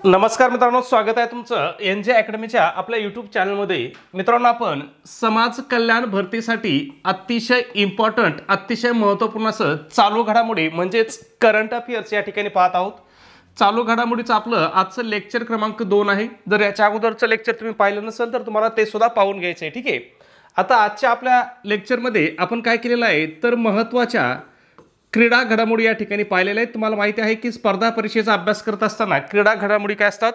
नमस्कार मित्रांनो, स्वागत आहे तुमचं एनजे अकॅडमीच्या आपल्या यूट्यूब चॅनलमध्ये। मित्रांनो, आपण समाज कल्याण भरतीसाठी अतिशय इम्पॉर्टंट, अतिशय महत्त्वपूर्ण असं चालू घडामोडी म्हणजेच करंट अफेअर्स या ठिकाणी पाहत आहोत। चालू घडामोडीचं आपलं आजचं लेक्चर क्रमांक 2 आहे। जर याच्या अगोदरचं लेक्चर तुम्ही पाहिलं नसेल तर तुम्हाला ते सुद्धा पाहून घ्यायचं आहे, ठीक आहे। आता आजच्या आपल्या लेक्चरमध्ये आपण काय केलेलं आहे तर महत्त्वाच्या क्रीडा घडामोडी या ठिकाणी पाहिलेल्या आहेत। तुम्हाला माहिती आहे की स्पर्धा परीक्षेचा अभ्यास करत असताना क्रीडा घडामोडी काय असतात,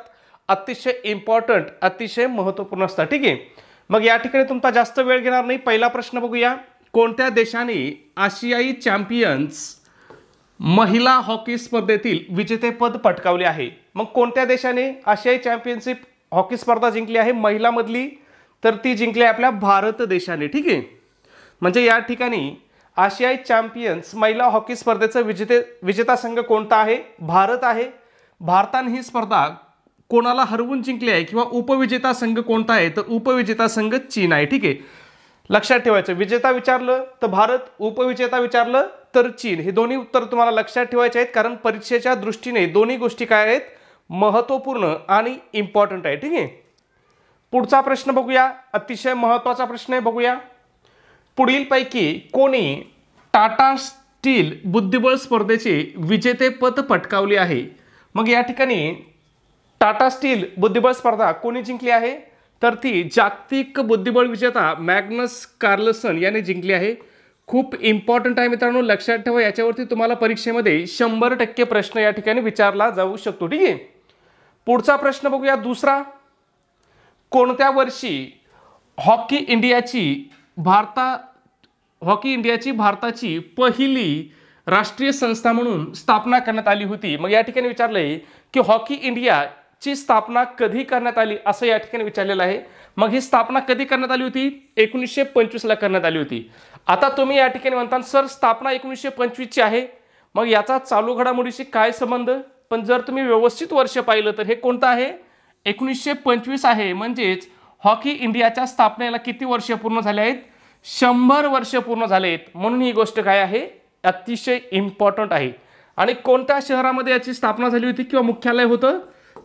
अतिशय इम्पॉर्टंट, अतिशय महत्त्वपूर्ण असतात, ठीक आहे। मग या ठिकाणी तुमचा जास्त वेळ घेणार नाही। पहिला प्रश्न बघूया, कोणत्या देशाने आशियाई चॅम्पियन्स महिला हॉकी स्पर्धेतील विजेतेपद पटकावले आहे? मग कोणत्या देशाने आशियाई चॅम्पियनशिप हॉकी स्पर्धा जिंकली आहे महिलांमधली? तर ती जिंकली आहे आपल्या भारत देशाने, ठीक आहे। म्हणजे या ठिकाणी आशियाई चॅम्पियन्स महिला हॉकी स्पर्धेचा विजेता संघ कोणता आहे? भारत आहे। भारताने ही स्पर्धा कोणाला हरवून जिंकली आहे किंवा उपविजेता संघ कोणता आहे? तर उपविजेता संघ चीन आहे, ठीक आहे। लक्षात ठेवायचं, विजेता विचारलं तर भारत, उपविजेता विचारलं तर चीन। हे दोन्ही उत्तर तुम्हाला लक्षात ठेवायचे आहेत, कारण परीक्षेच्या दृष्टीने दोन्ही गोष्टी काय आहेत, महत्त्वपूर्ण आणि इम्पॉर्टंट आहे, ठीक आहे। पुढचा प्रश्न बघूया, अतिशय महत्त्वाचा प्रश्न आहे, बघूया। पुढीलपैकी कोणी टाटा स्टील बुद्धिबळ स्पर्धेचे विजेतेपद पटकावले आहे? मग या ठिकाणी टाटा स्टील बुद्धिबळ स्पर्धा कोणी जिंकली आहे? तर ती जागतिक बुद्धिबळ विजेता मॅग्नस कार्लसन याने जिंकली आहे। खूप इम्पॉर्टंट आहे मित्रांनो, लक्षात ठेवा। याच्यावरती तुम्हाला परीक्षेमध्ये 100% प्रश्न या ठिकाणी विचारला जाऊ शकतो, ठीक आहे। पुढचा प्रश्न बघूया, दुसरा। कोणत्या वर्षी हॉकी इंडियाची भारताची पहिली राष्ट्रीय संस्था म्हणून स्थापना करण्यात आली होती? मग या ठिकाणी विचारलंय की हॉकी इंडियाची स्थापना कधी करण्यात आली, असं या ठिकाणी विचारलेलं आहे। मग ही स्थापना कधी करण्यात आली होती? 1925 ला करण्यात आली होती। आता तुम्ही या ठिकाणी म्हणता सर स्थापना 1925 ची आहे, मग याचा चालू घडामोडीशी काय संबंध? पण जर तुम्ही व्यवस्थित वर्ष पाहिलं तर हे कोणतं आहे? 1925 आहे। म्हणजेच हॉकी इंडियाच्या स्थापनेला किती वर्ष पूर्ण झाले आहेत? 100 वर्ष पूर्ण झाले आहेत। म्हणून ही गोष्ट काय आहे, अतिशय इम्पॉर्टंट आहे। आणि कोणत्या शहरामध्ये याची स्थापना झाली होती किंवा मुख्यालय होतं?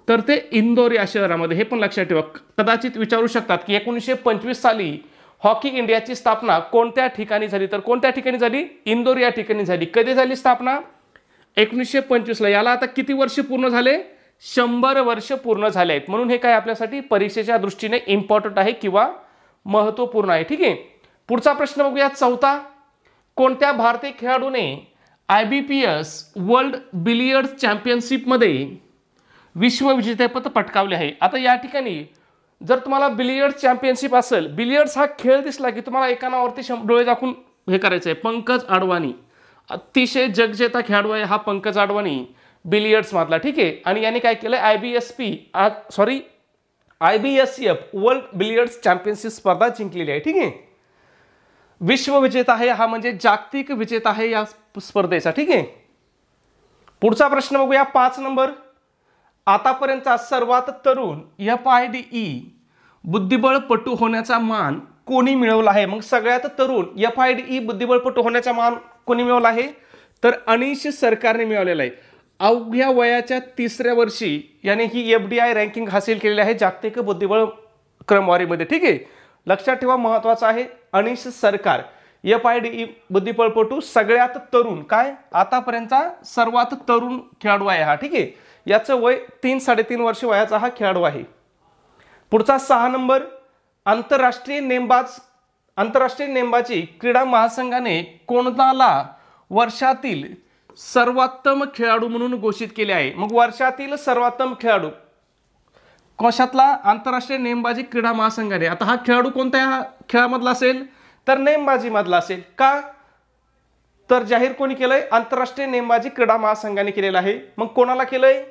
तर ते इंदोर या शहरामध्ये। हे पण लक्षात ठेवा, कदाचित विचारू शकतात की 1925 साली हॉकी इंडियाची स्थापना कोणत्या ठिकाणी झाली? तर कोणत्या ठिकाणी झाली? इंदोर या ठिकाणी झाली। कधी झाली स्थापना? 1925 ला। याला आता किती वर्ष पूर्ण झाले? 100 वर्ष पूर्ण झाले आहेत। म्हणून हे काय आपल्यासाठी परीक्षेच्या दृष्टीने इम्पॉर्टंट आहे किंवा महत्त्वपूर्ण आहे, ठीक आहे। पुढचा प्रश्न बघूया, चौथा। कोणत्या भारतीय खेळाडूने IBPS वर्ल्ड बिलियर्ड्स चॅम्पियनशिपमध्ये विश्वविजेतेपद पटकावले आहे? आता या ठिकाणी जर तुम्हाला बिलियर्ड्स चॅम्पियनशिप असेल, बिलियर्ड्स हा खेळ दिसला की तुम्हाला एका नावावरती डोळे दाखवून हे करायचं आहे, पंकज अडवाणी। अतिशय जगजेता खेळाडू आहे हा पंकज अडवाणी बिलियर्ड्स मधला, ठीक आहे। आणि याने काय केलं, IBSF वर्ल्ड बिलियर्ड्स चॅम्पियनशिप स्पर्धा जिंकलेली आहे, ठीक आहे। विश्वविजेता आहे हा, म्हणजे जागतिक विजेता आहे या स्पर्धेचा, ठीक आहे। पुढचा प्रश्न बघूया, 5 नंबर। आतापर्यंतचा सर्वात तरुण FIDE बुद्धिबळपटू होण्याचा मान कोणी मिळवला आहे? मग सगळ्यात तरुण FIDE बुद्धिबळपटू होण्याचा मान कोणी मिळवला आहे? तर अनिश सरकारने मिळवलेला आहे। अवघ्या वयाच्या 3ऱ्या वर्षी याने ही FDI रँकिंग हासिल केलेली आहे जागतिक बुद्धिबळ क्रमवारीमध्ये, ठीक आहे। लक्षात ठेवा, महत्त्वाचं आहे, अनिश सरकार FIDE बुद्धिबळपटू सगळ्यात तरुण, काय आतापर्यंतचा सर्वात तरुण खेळाडू आहे हा, ठीक आहे। याचं वय 3-3.5 वर्ष वयाचा हा खेळाडू आहे। पुढचा 6 नंबर। आंतरराष्ट्रीय नेमबाजी क्रीडा महासंघाने कोणाला वर्षातील सर्वोत्तम खेळाडू म्हणून घोषित केले आहे? मग वर्षातील सर्वोत्तम खेळाडू कशातला? आंतरराष्ट्रीय नेमबाजी क्रीडा महासंघाने। आता हा खेळाडू कोणत्या खेळामधला असेल? तर नेमबाजी मधला असेल। का? तर जाहीर कोणी केलंय? आंतरराष्ट्रीय नेमबाजी क्रीडा महासंघाने केलेला आहे। मग कोणाला केलंय?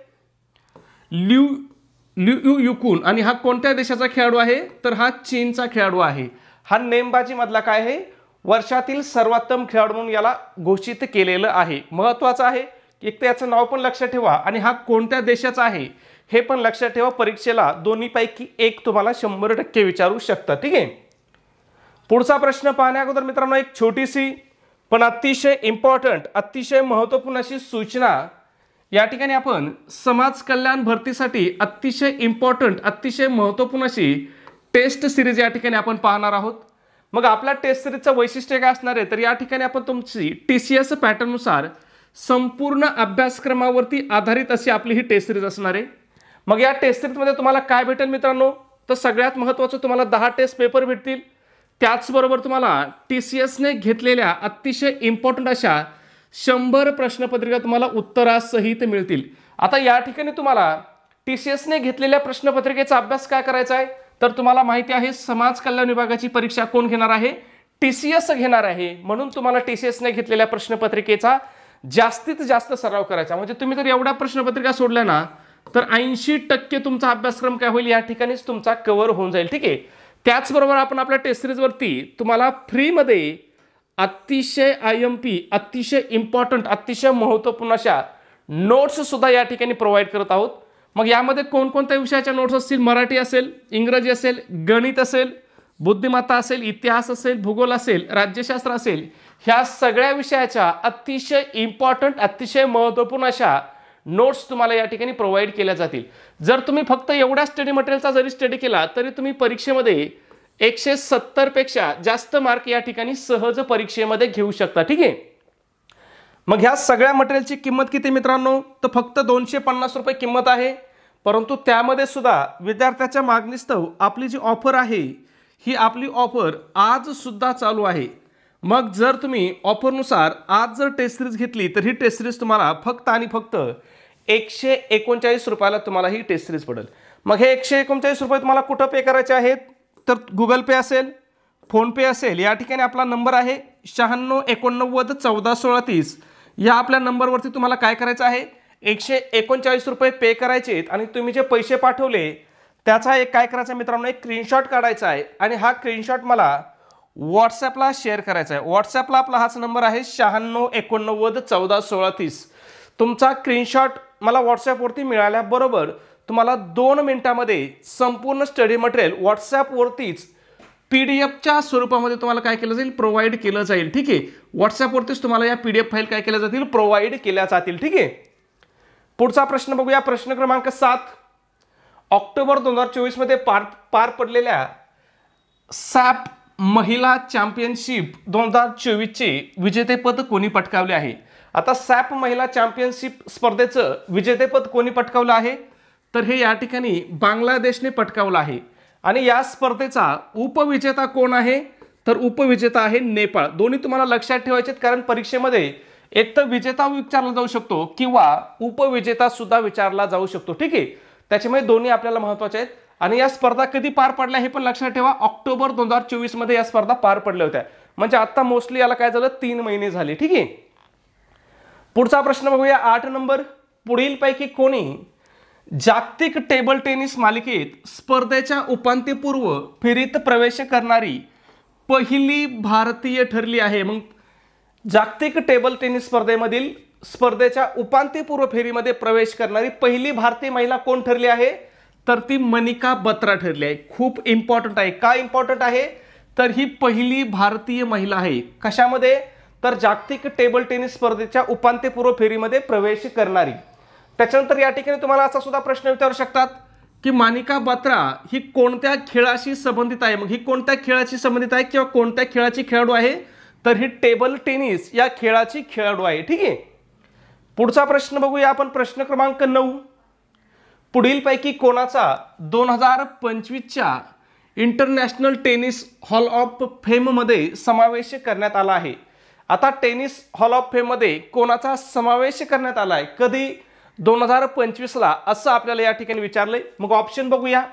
लिu युकुन। आणि हा कोणत्या देशाचा खेळाडू आहे? तर हा चीनचा खेळाडू आहे। हा नेमबाजी मधला काय आहे? वर्षातील सर्वोत्तम खेळाडू म्हणून याला घोषित केलेलं आहे। महत्त्वाचं आहे, एक तर याचं नाव पण लक्षात ठेवा आणि हा कोणत्या देशाचा आहे हे पण लक्षात ठेवा। परीक्षेला दोन्हीपैकी एक तुम्हाला 100% विचारू शकतात, ठीक आहे। पुढचा प्रश्न पाहण्या अगोदर मित्रांनो एक छोटीशी पण अतिशय इम्पॉर्टंट, अतिशय महत्त्वपूर्ण अशी सूचना या ठिकाणी आपण समाज कल्याण भरतीसाठी अतिशय इम्पॉर्टंट अतिशय महत्त्वपूर्ण अशी टेस्ट सिरीज या ठिकाणी आपण पाहणार आहोत। मग आपल्या टेस्ट सिरीजचं वैशिष्ट्य काय असणार आहे, तर या ठिकाणी आपण तुमची TCS पॅटर्ननुसार संपूर्ण अभ्यासक्रमावरती आधारित अशी आपली ही टेस्ट सिरीज असणार आहे। मग या टेस्ट सिरीजमध्ये तुम्हाला काय भेटेल मित्रांनो, तर सगळ्यात महत्त्वाचं तुम्हाला 10 टेस्ट पेपर भेटतील। त्याचबरोबर तुम्हाला TCSने घेतलेल्या अतिशय इम्पॉर्टंट अशा 100 प्रश्नपत्रिका तुम्हाला उत्तरासहित मिळतील। आता या ठिकाणी तुम्हाला TCSने घेतलेल्या प्रश्नपत्रिकेचा अभ्यास काय करायचा आहे, तर तुम्हाला माहिती आहे समाज कल्याण विभागाची परीक्षा कोण घेणार आहे, TCS घेणार आहे। म्हणून तुम्हाला TCSने घेतलेल्या प्रश्नपत्रिकेचा जास्तीत जास्त सराव करायचा। म्हणजे तुम्ही जर एवढ्या प्रश्नपत्रिका सोडल्या ना, तर 80% तुमचा अभ्यासक्रम काय होईल, या ठिकाणीच तुमचा कव्हर होऊन जाईल। ठीक आहे। त्याचबरोबर आपण आपल्या टेस्ट सिरीजवरती तुम्हाला फ्रीमध्ये अतिशय IMP अतिशय इम्पॉर्टंट अतिशय महत्त्वपूर्ण अशा नोट्स सुद्धा या ठिकाणी प्रोव्हाइड करत आहोत। मग यामध्ये कोणकोणत्या विषयाच्या नोट्स असतील, मराठी असेल, इंग्रजी असेल, गणित असेल, बुद्धिमत्ता असेल, इतिहास असेल, भूगोल असेल, राज्यशास्त्र असेल, ह्या सगळ्या विषयाच्या अतिशय इम्पॉर्टंट अतिशय महत्त्वपूर्ण अशा नोट्स तुम्हाला या ठिकाणी प्रोव्हाइड केल्या जातील। जर तुम्ही फक्त एवढ्या स्टडी मटेरियलचा जरी स्टडी केला तरी तुम्ही परीक्षेमध्ये 170 पेक्षा जास्त मार्क या ठिकाणी सहज परीक्षेमध्ये घेऊ शकता। ठीक आहे। मग ह्या सगळ्या मटेरियलची किंमत किती मित्रांनो, तर फक्त 250 रुपये किंमत आहे। परंतु त्यामध्ये सुद्धा विद्यार्थ्याच्या मागणीस्तव आपली जी ऑफर आहे ही आपली ऑफर आज सुद्धा चालू आहे। मग जर तुम्ही ऑफरनुसार आज जर टेस्ट सिरीज घेतली तर ही टेस्ट सिरीज तुम्हाला फक्त आणि फक्त 139 रुपयाला तुम्हाला ही टेस्ट सिरीज पडेल। मग हे 139 रुपये तुम्हाला कुठं पे करायचे आहेत, तर गुगल पे असेल, फोन पे असेल, या ठिकाणी आपला नंबर आहे 96 89 14 16 30। या आपल्या नंबरवरती तुम्हाला काय करायचं आहे, 139 रुपये पे करायचे आहेत आणि तुम्ही जे पैसे पाठवले त्याचा एक काय करायचा मित्रांनो, एक स्क्रीनशॉट काढायचा आहे आणि हा स्क्रीनशॉट मला व्हॉट्सॲपला शेअर करायचा आहे। व्हॉट्सॲपला आपला हाच नंबर आहे 96 89 14 16 30। तुमचा स्क्रीनशॉट मला व्हॉट्सॲपवरती मिळाल्याबरोबर तुम्हाला 2 मिनिटांमध्ये संपूर्ण स्टडी मटेरियल व्हॉट्सॲपवरतीच PDF स्वरूपामध्ये तुम्हाला काय केलं जाईल, प्रोव्हाइड केलं जाईल। ठीक आहे। व्हॉट्सॲपवरतीच तुम्हाला या PDF फाईल काय केल्या जातील, प्रोव्हाइड केल्या जातील। ठीक आहे। पुढचा प्रश्न बघूया, प्रश्न क्रमांक 7। ऑक्टोबर 2024 मध्ये पार पडलेल्या सॅप महिला चॅम्पियनशिप 2024 चे विजेतेपद कोणी पटकावले आहे। आता सॅप महिला चॅम्पियनशिप स्पर्धेचं विजेतेपद कोणी पटकावलं आहे, तर हे या ठिकाणी बांगलादेशने पटकावलं आहे। आणि या स्पर्धेचा उपविजेता कोण आहे, तर उपविजेता आहे नेपाळ। दोन्ही तुम्हाला लक्षात ठेवायचे आहेत, कारण परीक्षेमध्ये एक तर विजेता विचारला जाऊ शकतो किंवा उपविजेता सुद्धा विचारला जाऊ शकतो। ठीक आहे। त्याच्यामुळे दोन्ही आपल्याला महत्त्वाचे आहेत। आणि या स्पर्धा कधी पार पडल्या हे पण लक्षात ठेवा, ऑक्टोबर 2024 मध्ये या स्पर्धा पार पडल्या होत्या। म्हणजे आता मोस्टली याला काय झालं, 3 महिने झाले। ठीक आहे। पुढचा प्रश्न बघूया, 8 नंबर। पुढीलपैकी कोणी जागतिक टेबल टेनिस मालिकेत स्पर्धेच्या उपांत्यपूर्व फेरीत प्रवेश करणारी पहिली भारतीय ठरली आहे। मग जागतिक टेबल टेनिस स्पर्धेमधील स्पर्धेच्या उपांत्यपूर्व फेरीमध्ये प्रवेश करणारी पहिली भारतीय महिला कोण ठरली आहे, तर ती मनिका बत्रा ठरली आहे। खूप इम्पॉर्टंट आहे। का इम्पॉर्टंट आहे, तर ही पहिली भारतीय महिला आहे कशामध्ये, तर जागतिक टेबल टेनिस स्पर्धेच्या उपांत्यपूर्व फेरीमध्ये प्रवेश करणारी। त्याच्यानंतर या ठिकाणी तुम्हाला असा सुद्धा प्रश्न विचारू शकतात की मनिका बत्रा ही कोणत्या खेळाशी संबंधित आहे। मग ही कोणत्या खेळाशी संबंधित आहे किंवा कोणत्या खेळाची खेळाडू आहे, तर ही टेबल टेनिस या खेळाची खेळाडू आहे। ठीक आहे। पुढचा प्रश्न बघूया आपण, प्रश्न क्रमांक 9। पुढीलपैकी कोणाचा 2025च्या international tennis hall of fame मध्ये समावेश करण्यात आला आहे। आता टेनिस हॉल ऑफ फेम मध्ये कोणाचा समावेश करण्यात आला आहे, कधी, 2025ला, असं आपल्याला या ठिकाणी विचारलंय। मग ऑप्शन बघूया,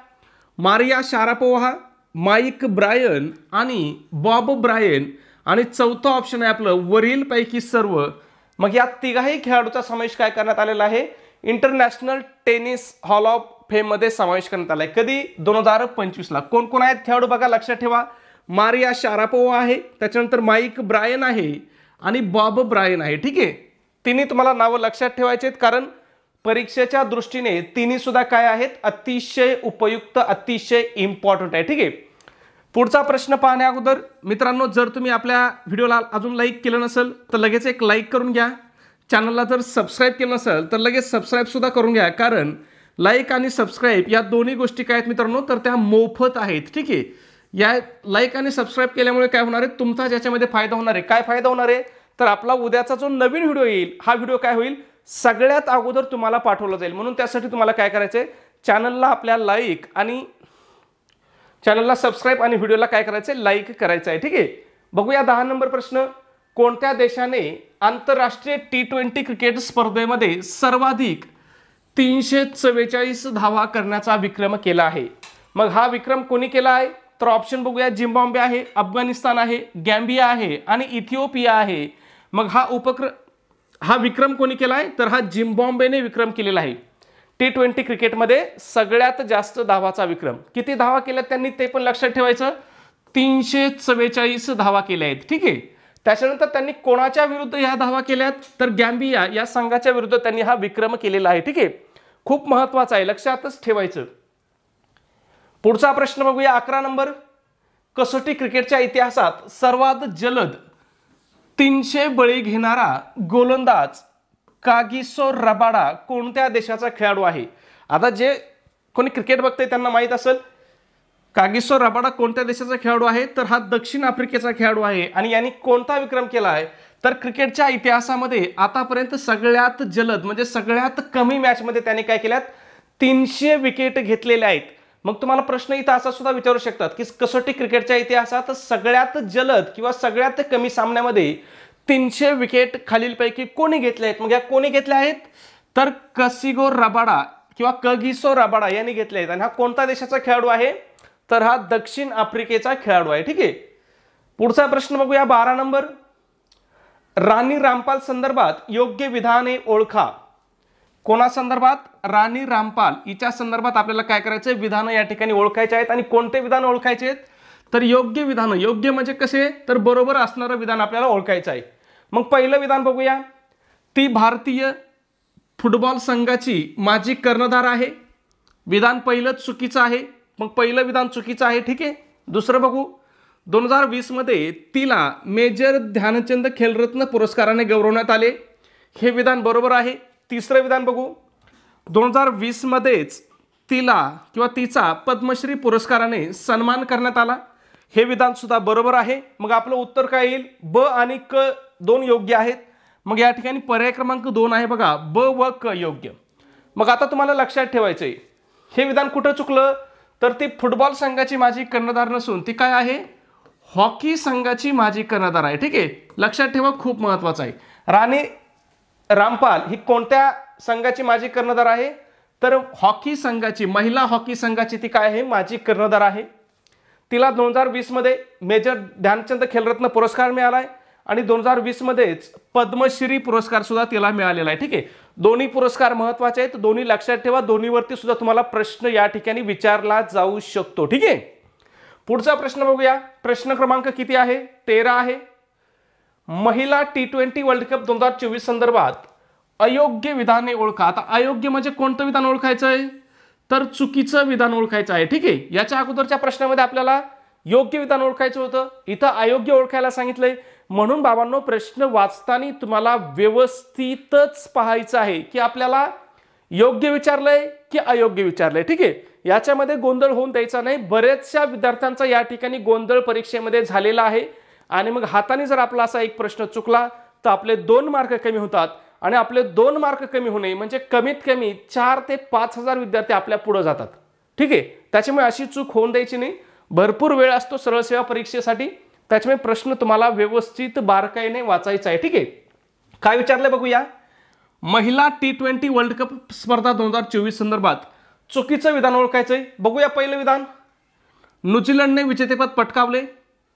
मारिया शारापोव्हा, माईक ब्रायन आणि बॉब ब्रायन, आणि चौथा ऑप्शन आहे आपलं वरीलपैकी सर्व। मग या तिघाही खेळाडूचा समावेश काय करण्यात आलेला आहे, international tennis hall of fame मध्ये समावेश करण्यात आलाय। कधी, 2025ला। कोण कोण आहेत खेळाडू बघा, लक्षात ठेवा, मारिया शारापोव्हा आहे, त्याच्यानंतर माईक ब्रायन आहे आणि बॉब ब्रायन आहे। ठीक आहे। तिन्ही तुम्हाला नावं लक्षात ठेवायचे आहेत, कारण परीक्षेच्या दृष्टीने तिन्ही सुद्धा काय आहेत, अतिशय उपयुक्त अतिशय इम्पॉर्टंट आहे। ठीक आहे। पुढचा प्रश्न पाहण्या अगोदर मित्रांनो, जर तुम्ही आपल्या व्हिडिओला अजून लाईक केलं नसेल तर लगेच एक लाईक करून घ्या। चॅनलला जर सबस्क्राईब केलं नसेल तर लगेच सबस्क्राईबसुद्धा करून घ्या, कारण लाईक आणि सबस्क्राईब या दोन्ही गोष्टी काय आहेत मित्रांनो, तर त्या मोफत आहेत. ठीक आहे, या लाईक आणि सबस्क्राईब केल्यामुळे काय होणार आहे, तुमचा ज्याच्यामध्ये फायदा होणार आहे. काय फायदा होणार आहे, तर आपला उद्याचा जो नवीन व्हिडिओ येईल हा व्हिडिओ काय होईल, सगळ्यात अगोदर तुम्हाला पाठवला जाईल. म्हणून त्यासाठी तुम्हाला काय करायचं आहे, चॅनलला आपल्या लाईक आणि चॅनलला सबस्क्राईब आणि व्हिडिओला काय करायचं आहे, लाईक करायचं आहे. ठीक आहे, बघूया 10 नंबर प्रश्न. कोणत्या देशाने आंतरराष्ट्रीय T20 क्रिकेट स्पर्धेमध्ये सर्वाधिक 344 धावा करण्याचा विक्रम केला आहे? मग हा विक्रम कोणी केला आहे, तर ऑप्शन बघूया. झिम्बाब्वे आहे, अफगाणिस्तान आहे, गॅम्बिया आहे आणि इथिओपिया आहे. मग हा विक्रम कोणी केला आहे, तर हा झिम्बाब्वेने विक्रम केलेला आहे. T20 क्रिकेटमध्ये सगळ्यात जास्त धावाचा विक्रम. किती धावा केल्यात त्यांनी ते पण लक्षात ठेवायचं, 344 धावा केल्या आहेत. ठीक आहे, त्याच्यानंतर त्यांनी कोणाच्या विरुद्ध ह्या धावा केल्यात, तर गॅम्बिया या संघाच्या विरुद्ध त्यांनी हा विक्रम केलेला आहे. ठीक आहे, खूप महत्त्वाचा आहे, लक्षातच ठेवायचं. पुढचा प्रश्न बघूया 11 नंबर. कसोटी क्रिकेटच्या इतिहासात सर्वात जलद 300 बळी घेणारा गोलंदाज कागिसो रबाडा कोणत्या देशाचा खेळाडू आहे? आता जे कोणी क्रिकेट बघते त्यांना माहीत असेल कागिसो रबाडा कोणत्या देशाचा खेळाडू आहे, तर हा दक्षिण आफ्रिकेचा खेळाडू आहे. आणि यांनी कोणता विक्रम केला आहे, तर क्रिकेटच्या इतिहासामध्ये आतापर्यंत सगळ्यात जलद म्हणजे सगळ्यात कमी मॅचमध्ये त्याने काय केल्यात, 300 विकेट घेतलेल्या आहेत. मग तुम्हाला प्रश्न इथं असा सुद्धा विचारू शकतात की कसोटी क्रिकेटच्या इतिहासात सगळ्यात जलद किंवा सगळ्यात कमी सामन्यामध्ये 300 विकेट खालीलपैकी कोणी घेतले आहेत? मग या कोणी घेतल्या आहेत, तर कसिगो रबाडा किंवा कगिसो रबाडा यांनी घेतले आहेत. आणि हा कोणत्या देशाचा खेळाडू आहे, तर हा दक्षिण आफ्रिकेचा खेळाडू आहे. ठीक आहे, पुढचा प्रश्न बघूया 12 नंबर. राणी रामपाल संदर्भात योग्य विधाने ओळखा. कोणासंदर्भात, राणी रामपाल हिच्या संदर्भात आपल्याला काय करायचं आहे, विधानं या ठिकाणी ओळखायचे आहेत. आणि कोणते विधान ओळखायचे आहेत, तर योग्य विधानं. योग्य म्हणजे कसे, तर बरोबर असणारं विधान आपल्याला ओळखायचं आहे. मग पहिलं विधान बघूया. ती भारतीय फुटबॉल संघाची माजी कर्णधार आहे. विधान पहिलं चुकीचं आहे, मग पहिलं विधान चुकीचं आहे. ठीक आहे, दुसरं बघू. 2020 मध्ये तिला मेजर ध्यानचंद खेलरत्न पुरस्काराने गौरवण्यात आले. हे विधान बरोबर आहे. तिसरं विधान बघू. 2020 मध्येच तिला किंवा तिचा पद्मश्री पुरस्काराने सन्मान करण्यात आला. हे विधान सुद्धा बरोबर आहे. मग आपलं उत्तर काय येईल, ब आणि क दोन योग्य आहेत. मग या ठिकाणी पर्याय क्रमांक 2 आहे बघा, ब व क योग्य. मग आता तुम्हाला लक्षात ठेवायचंय हे विधान कुठं चुकलं, तर ती फुटबॉल संघाची माजी कर्णधार नसून ती काय आहे, हॉकी संघाची माजी कर्णधार आहे. ठीक आहे, लक्षात ठेवा, खूप महत्वाचं आहे. राणी रामपाल ही कोणत्या संघाची माजी कर्णधार आहे, तर हॉकी संघाची, महिला हॉकी संघाची ती काय आहे, माजी कर्णधार आहे. तिला 2020 मध्ये मेजर ध्यानचंद खेलरत्न पुरस्कार मिळाला आहे आणि 2020 मध्येच पद्मश्री पुरस्कार सुद्धा तिला मिळालेला आहे. ठीक आहे, दोन्ही पुरस्कार महत्त्वाचे आहेत, दोन्ही लक्षात ठेवा. दोन्हीवरती सुद्धा तुम्हाला प्रश्न या ठिकाणी विचारला जाऊ शकतो. ठीक आहे, पुढचा प्रश्न बघूया. प्रश्न क्रमांक किती आहे, 13 आहे. महिला T20 वर्ल्ड कप 2024 संदर्भात अयोग्य विधाने ओळखा. आता अयोग्य म्हणजे कोणतं विधान ओळखायचं आहे, तर चुकीचं विधान ओळखायचं आहे. ठीक आहे, याच्या अगोदरच्या प्रश्नामध्ये आपल्याला योग्य विधान ओळखायचं होतं, इथं अयोग्य ओळखायला सांगितलंय. म्हणून बाबांनो, प्रश्न वाचताना तुम्हाला व्यवस्थितच पाहायचं आहे की आपल्याला योग्य विचारलंय की अयोग्य विचारलंय. ठीक आहे, याच्यामध्ये गोंधळ होऊन द्यायचा नाही. बरेचशा विद्यार्थ्यांचा या ठिकाणी गोंधळ परीक्षेमध्ये झालेला आहे आणि मग हाताने जर आपला असा एक प्रश्न चुकला तर आपले 2 मार्क कमी होतात आणि आपले 2 मार्क कमी होणे म्हणजे कमीत कमी 4 ते 5,000 विद्यार्थी आपल्या पुढे जातात. ठीक आहे, त्याच्यामुळे अशी चूक होऊन द्यायची नाही. भरपूर वेळ असतो सरळ सेवा परीक्षेसाठी, त्याच्यामुळे प्रश्न तुम्हाला व्यवस्थित बारकाईने वाचायचा आहे. ठीक आहे, काय विचारले बघूया. महिला T20 वर्ल्ड कप स्पर्धा 2024 संदर्भात चुकीचं विधान ओळखायचंय. बघूया पहिलं विधान, न्यूझीलंडने विजेतेपद पटकावले,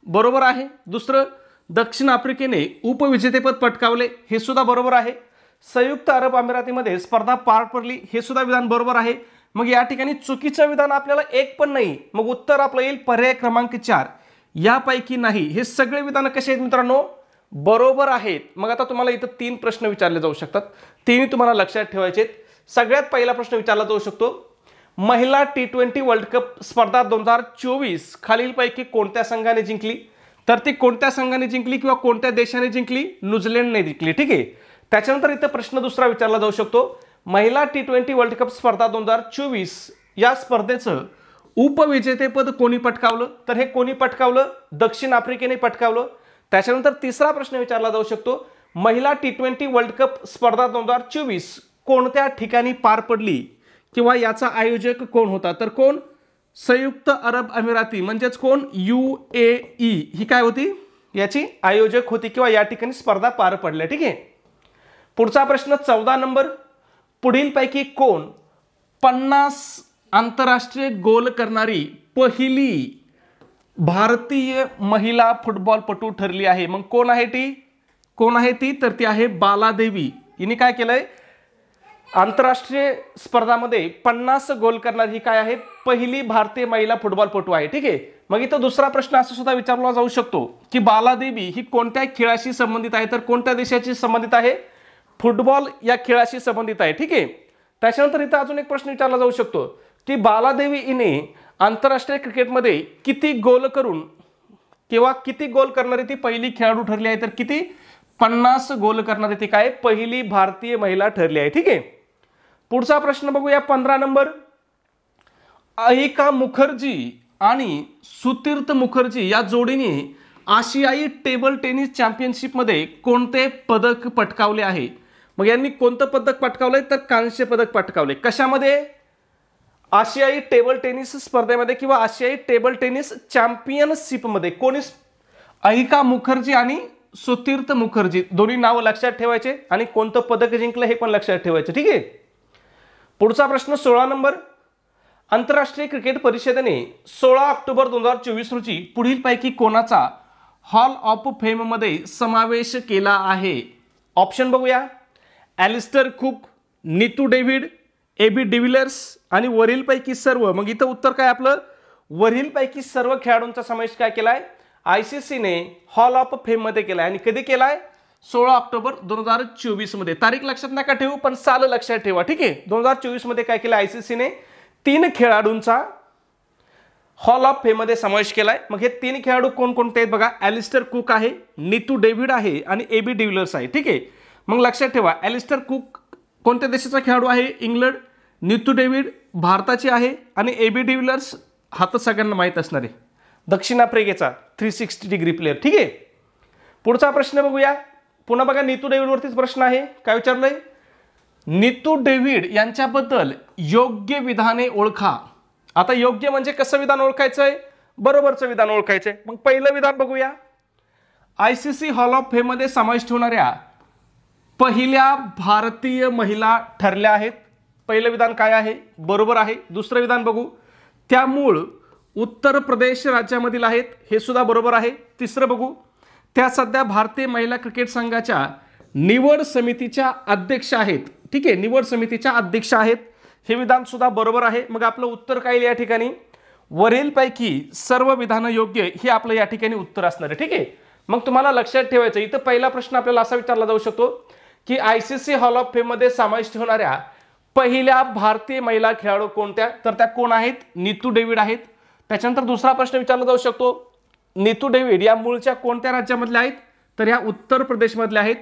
बरोबर आहे. दुसरं, दक्षिण आफ्रिकेने उपविजेतेपद पटकावले, हे सुद्धा बरोबर आहे. संयुक्त अरब अमिरातीमध्ये स्पर्धा पार पडली, हे सुद्धा विधान बरोबर आहे. मग या ठिकाणी चुकीचं विधान आपल्याला एक पण नाही. मग उत्तर आपलं येईल पर्याय क्रमांक 4, यापैकी नाही. हे सगळे विधान कसे आहेत मित्रांनो, बरोबर आहेत. मग आता तुम्हाला इथं 3 प्रश्न विचारले जाऊ शकतात, तिन्ही तुम्हाला लक्षात ठेवायचे आहेत. सगळ्यात पहिला प्रश्न विचारला जाऊ शकतो, महिला T20 वर्ल्ड कप स्पर्धा 2024 खालीलपैकी कोणत्या संघाने जिंकली, तर ती कोणत्या संघाने जिंकली किंवा कोणत्या देशाने जिंकली, न्यूझीलंडने जिंकली. ठीक आहे, त्याच्यानंतर इथे प्रश्न दुसरा विचारला जाऊ शकतो, महिला T20 वर्ल्ड कप स्पर्धा 2024 या स्पर्धेचं उपविजेतेपद कोणी पटकावलं? तर हे कोणी पटकावलं? दक्षिण आफ्रिकेने पटकावलं. त्याच्यानंतर तिसरा प्रश्न विचारला जाऊ शकतो, महिला T20 वर्ल्ड कप स्पर्धा 2024 कोणत्या ठिकाणी पार पडली किंवा याचा आयोजक कोण होता? तर कोण? संयुक्त अरब अमिराती म्हणजेच कोण? UAE ही काय होती? याची आयोजक होती किंवा या ठिकाणी स्पर्धा पार पडल्या. ठीक आहे. पुढचा प्रश्न 14 नंबर, पुढीलपैकी कोण 50 आंतरराष्ट्रीय गोल करणारी पहिली भारतीय महिला फुटबॉलपटू ठरली आहे? मग कोण आहे ती? कोण आहे ती? तर ती आहे बालादेवी. हिने काय केलंय? आंतरराष्ट्रीय स्पर्धामध्ये 50 गोल करणारी ही काय आहे? पहिली भारतीय महिला फुटबॉलपटू आहे. ठीक आहे. मग इथं दुसरा प्रश्न असा सुद्धा विचारला जाऊ शकतो की बालादेवी ही कोणत्या खेळाशी संबंधित आहे? तर कोणत्या देशाशी संबंधित आहे? फुटबॉल या खेळाशी संबंधित आहे. ठीक आहे. त्याच्यानंतर इथं अजून एक प्रश्न विचारला जाऊ शकतो की बालादेवी हिने आंतरराष्ट्रीय क्रिकेटमध्ये किती गोल करून किंवा किती गोल करणारी ती पहिली खेळाडू ठरली आहे? तर किती? 50 गोल करणारी ती काय? पहिली भारतीय महिला ठरली आहे. ठीक आहे. पुढचा प्रश्न बघूया 15 नंबर, अहिका मुखर्जी आणि सुतीर्थ मुखर्जी या जोडीने आशियाई टेबल टेनिस चॅम्पियनशिपमध्ये कोणते पदक पटकावले आहे? मग यांनी कोणतं पदक पटकावलंय? तर कांस्य पदक पटकावले. कशामध्ये? आशियाई टेबल टेनिस स्पर्धेमध्ये किंवा आशियाई टेबल टेनिस चॅम्पियनशिपमध्ये. कोणी? अहिका मुखर्जी आणि सुतीर्थ मुखर्जी. दोन्ही नावं लक्षात ठेवायचे आणि कोणतं पदक जिंकलं हे पण लक्षात ठेवायचं. ठीक आहे. पुढचा प्रश्न 16 नंबर, आंतरराष्ट्रीय क्रिकेट परिषदेने 16 ऑक्टोबर 2024 रोजी पुढीलपैकी कोणाचा हॉल ऑफ फेम मध्ये समावेश केला आहे? ऑप्शन बघूया, Alastair Cook, Neetu David, AB de Villiers आणि वरीलपैकी सर्व. मग इथं उत्तर काय आपलं? वरीलपैकी सर्व खेळाडूंचा समावेश काय केलाय? ICC ने हॉल ऑफ फेम मध्ये केलाय. आणि कधी केलाय? 16 ऑक्टोबर 2024 मध्ये. तारीख लक्षात नका ठेवू पण साल लक्षात ठेवा. ठीक आहे. 2024 मध्ये काय केलं? ICC ने 3 खेळाडूंचा हॉल ऑफ फेम मध्ये समावेश केलाय. मग हे 3 खेळाडू कोणकोणते आहेत बघा? ॲलिस्टर कुक आहे, नीतू डेव्हिड आहे आणि AB डिव्हिलियर्स आहे. ठीक आहे. मग लक्षात ठेवा, ॲलिस्टर कुक कोणत्या देशाचा खेळाडू आहे? इंग्लंड. नीतू डेव्हिड भारताची आहे आणि AB डिव्हिलियर्स हा तर सगळ्यांना माहीत असणार आहे, दक्षिण आफ्रिकेचा 360 डिग्री प्लेयर. ठीक आहे. पुढचा प्रश्न बघूया. पुन्हा बघा नीतू डेव्हिड वरतीच प्रश्न आहे. काय विचारलंय? नीतू डेव्हिड यांच्याबद्दल योग्य विधाने ओळखा. आता योग्य म्हणजे कसं विधान ओळखायचंय? बरोबरचं विधान ओळखायचंय. मग पहिलं विधान बघूया. ICC हॉल ऑफ फेम मध्ये समावेश ठेवणाऱ्या पहिल्या भारतीय महिला ठरल्या आहेत. पहिलं विधान काय आहे? बरोबर आहे. दुसरं विधान बघू, त्या मूळ उत्तर प्रदेश राज्यामधील आहेत. हे सुद्धा बरोबर आहे. तिसरं बघू, त्या सध्या भारतीय महिला क्रिकेट संघाच्या निवड समितीच्या अध्यक्ष आहेत. ठीक आहे. निवड समितीच्या अध्यक्ष आहेत. हे विधान सुद्धा बरोबर आहे. मग आपलं उत्तर काय या ठिकाणी? वरीलपैकी सर्व विधान योग्य हे आपलं या ठिकाणी उत्तर असणार आहे. ठीक आहे. मग तुम्हाला लक्षात ठेवायचं, इथं पहिला प्रश्न आपल्याला असा विचारला जाऊ शकतो की ICC हॉल ऑफ फेम मध्ये समावेश ठेवणाऱ्या पहिल्या भारतीय महिला खेळाडू कोणत्या? तर त्या कोण आहेत? नीतू डेव्हिड आहेत. त्याच्यानंतर दुसरा प्रश्न विचारला जाऊ शकतो, नीतू डेव्हिड या मूळच्या कोणत्या राज्यामधल्या आहेत? तर या उत्तर प्रदेशमधल्या आहेत.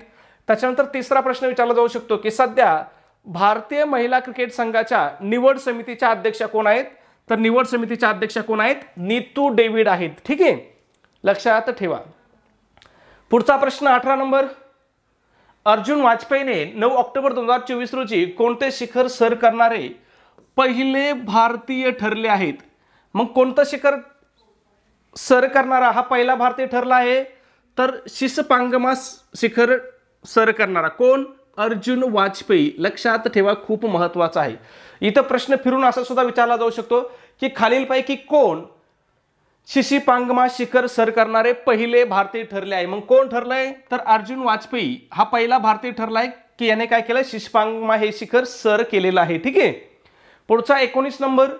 त्याच्यानंतर तिसरा प्रश्न विचारला जाऊ शकतो की सध्या भारतीय महिला क्रिकेट संघाच्या निवड समितीच्या अध्यक्षा कोण आहेत? तर निवड समितीच्या अध्यक्षा कोण आहेत? नीतू डेव्हिड आहेत. ठीक आहे. लक्षात ठेवा. पुढचा प्रश्न 18 नंबर, अर्जुन वाजपेयीने 9 ऑक्टोबर 2024 रोजी कोणते शिखर सर करणारे पहिले भारतीय ठरले आहेत? मग कोणतं शिखर सर करणारा हा पहिला भारतीय ठरला आहे? तर शिसपांगमा शिखर सर करणारा कोण? अर्जुन वाजपेयी. लक्षात ठेवा, खूप महत्त्वाचं आहे. इथं प्रश्न फिरून असा सुद्धा विचारला जाऊ शकतो की खालीलपैकी कोण शिसपांगमा शिखर सर करणारे पहिले भारतीय ठरले आहे? मग कोण ठरलंय? तर अर्जुन वाजपेयी हा पहिला भारतीय ठरलाय की याने काय केलं? शिसपांगमा हे शिखर सर केलेलं आहे. ठीक आहे. पुढचा 19 नंबर,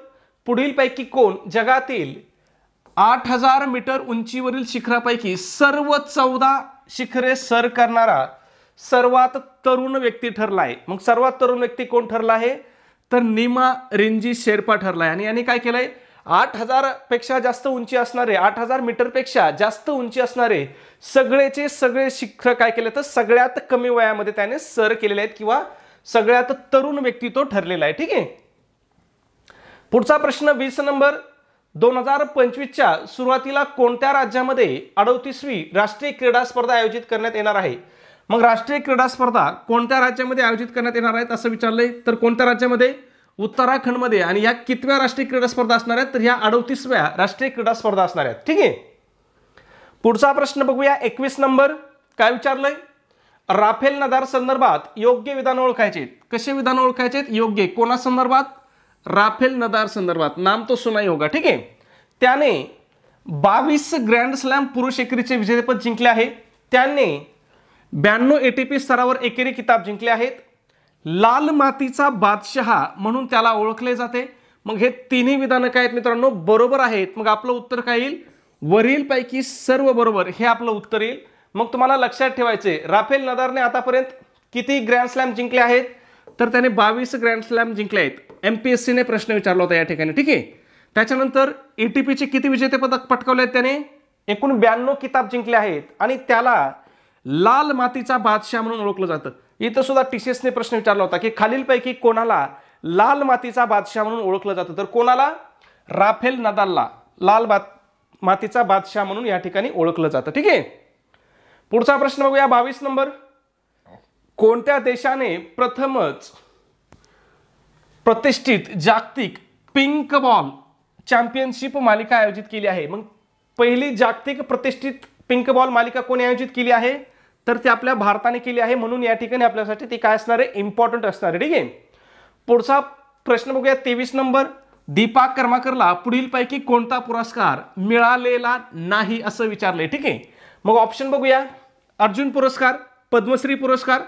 पुढीलपैकी कोण जगातील 8000 मीटर उंचीवरील शिखरापैकी सर्व 14 शिखरे सर करणारा सर्वात तरुण व्यक्ती ठरला आहे? मग सर्वात तरुण व्यक्ती कोण ठरला आहे? तर नीमा रिंजी शेर्पा ठरलाय. आणि याने काय केलंय? 8,000 पेक्षा जास्त उंची असणारे, 8,000 मीटरपेक्षा जास्त उंची असणारे सगळेचे सगळे शिखर काय केले तर सगळ्यात कमी वयामध्ये त्याने सर केलेले आहेत किंवा सगळ्यात तरुण व्यक्ती तो ठरलेला आहे. ठीक आहे. पुढचा प्रश्न 20 नंबर. 2025च्या सुरुवातीला कोणत्या राज्यामध्ये 38वी राष्ट्रीय क्रीडा स्पर्धा आयोजित करण्यात येणार आहे? मग राष्ट्रीय क्रीडा स्पर्धा कोणत्या राज्यामध्ये आयोजित करण्यात येणार आहेत असं विचारलंय. तर कोणत्या राज्यामध्ये? उत्तराखंडमध्ये. आणि या कितव्या राष्ट्रीय क्रीडा स्पर्धा असणार आहेत? तर ह्या 38व्या राष्ट्रीय क्रीडा स्पर्धा असणार आहेत. ठीक आहे. पुढचा प्रश्न बघूया 21 नंबर. काय विचारलंय? राफेल नदार संदर्भात योग्य विधान ओळखायचे. कसे विधान ओळखायचे? योग्य. कोणासंदर्भात? राफेल नदार संदर्भात. नाम तो सुना ही होगा. ठीक आहे. त्याने 22 ग्रँड स्लॅम पुरुष एकेरीचे विजेतेपद जिंकले आहे. त्याने 92 ATP स्तरावर एकेरी किताब जिंकले आहेत. लाल मातीचा बादशहा म्हणून त्याला ओळखले जाते. मग हे तिन्ही विधानं काय आहेत मित्रांनो? बरोबर आहेत. मग आपलं उत्तर काय येईल? वरीलपैकी सर्व बरोबर हे आपलं उत्तर येईल. मग तुम्हाला लक्षात ठेवायचे राफेल नदारने आतापर्यंत किती ग्रँड स्लॅम जिंकले आहेत? तर त्याने 22 ग्रँड स्लॅम जिंकले आहेत. MPSC ने प्रश्न विचारला होता या ठिकाणी. ठीक आहे. त्याच्यानंतर ATPचे किती विजेतेपद पटकावले आहेत त्याने? एकूण 92 किताब जिंकले आहेत. आणि त्याला लाल मातीचा बादशाह म्हणून ओळखलं जातं. इथं सुद्धा TCS ने प्रश्न विचारला होता की खालीलपैकी कोणाला लाल मातीचा बादशाह म्हणून ओळखलं जातं? तर कोणाला? राफेल नदालला लाल मातीचा बादशाह म्हणून या ठिकाणी ओळखलं जातं. ठीक आहे. पुढचा प्रश्न बघूया 22 नंबर. कोणत्या देशाने प्रथमच प्रतिष्ठित जागतिक पिंक बॉल चॅम्पियनशिप मालिका आयोजित केली आहे? मग पहिली जागतिक प्रतिष्ठित पिंक बॉल मालिका कोणी आयोजित केली आहे? तर ती आपल्या भारताने केली आहे. म्हणून या ठिकाणी आपल्यासाठी ती काय असणार आहे? इम्पॉर्टंट असणार आहे. ठीक आहे. पुढचा प्रश्न बघूया 23 नंबर. दीपा कर्माकरला पुढीलपैकी कोणता पुरस्कार मिळालेला नाही असं विचारलंय. ठीक आहे. मग ऑप्शन बघूया. अर्जुन पुरस्कार, पद्मश्री पुरस्कार,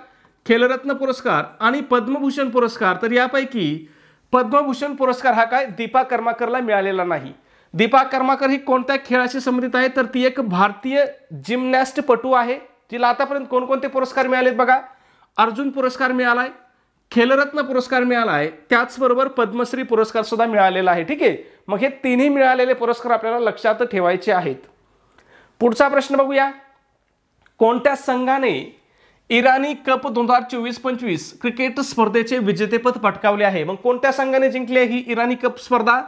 खेलरत्न पुरस्कार आणि पद्मभूषण पुरस्कार. तर यापैकी पद्मभूषण पुरस्कार हा काय दीपा कर्माकरला मिळालेला नाही. दीपा कर्माकर ही कोणत्या खेळाशी संबंधित आहे? तर ती एक भारतीय जिम्नॅस्ट पटू आहे. तिला आतापर्यंत कोणकोणते पुरस्कार मिळालेत बघा. अर्जुन पुरस्कार मिळालाय, खेलरत्न पुरस्कार मिळालाय, त्याचबरोबर पद्मश्री पुरस्कार सुद्धा मिळालेला आहे. ठीक आहे. मग हे तिन्ही मिळालेले पुरस्कार आपल्याला लक्षात ठेवायचे आहेत. पुढचा प्रश्न बघूया. कोणत्या संघाने इराणी कप 2024-25 क्रिकेट स्पर्धेचे विजेतेपद पटकावले आहे? मग कोणत्या संघाने जिंकली आहे ही इराणी कप स्पर्धा?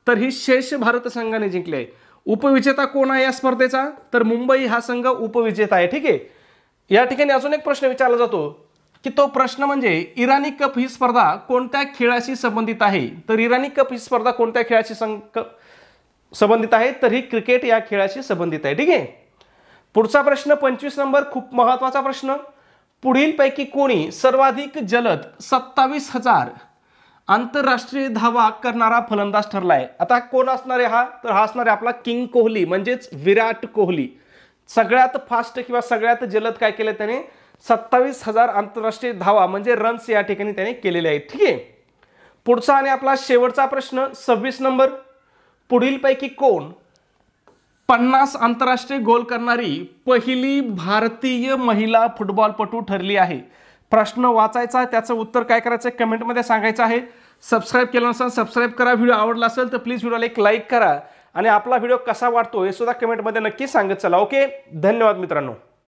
तर ही शेष भारत संघाने जिंकली आहे. उपविजेता कोण आहे या स्पर्धेचा? तर मुंबई हा संघ उपविजेता आहे. ठीक आहे. या ठिकाणी अजून एक प्रश्न विचारला जातो की तो प्रश्न म्हणजे इराणी कप ही स्पर्धा कोणत्या खेळाशी संबंधित आहे? तर इराणी कप ही स्पर्धा कोणत्या खेळाशी संबंधित आहे? तर ही क्रिकेट या खेळाशी संबंधित आहे. ठीक आहे. पुढचा प्रश्न 25 नंबर. खूप महत्वाचा प्रश्न. पुढीलपैकी कोणी सर्वाधिक जलद 27,000 आंतरराष्ट्रीय धावा करणारा फलंदाज ठरलाय? आता कोण असणार आहे हा? तर हा असणार आहे आपला किंग कोहली म्हणजेच विराट कोहली. सगळ्यात फास्ट किंवा सगळ्यात जलद काय केलं त्याने? 27,000 आंतरराष्ट्रीय धावा म्हणजे रन्स या ठिकाणी त्याने केलेले आहेत. ठीक आहे. पुढचा आणि आपला शेवटचा प्रश्न 26 नंबर. पुढीलपैकी कोण 50 आंतरराष्ट्रीय गोल करणारी पहिली भारतीय महिला फुटबॉलपटू ठरली आहे? प्रश्न वाचायचा, त्याचं उत्तर काय करायचं कमेंटमध्ये सांगायचं आहे. सबस्क्राईब केलं नसेल सबस्क्राईब करा. व्हिडिओ आवडला असेल तर प्लीज व्हिडिओला एक लाईक करा आणि आपला व्हिडिओ कसा वाटतो हे सुद्धा कमेंटमध्ये नक्की सांगत चला. ओके. धन्यवाद मित्रांनो.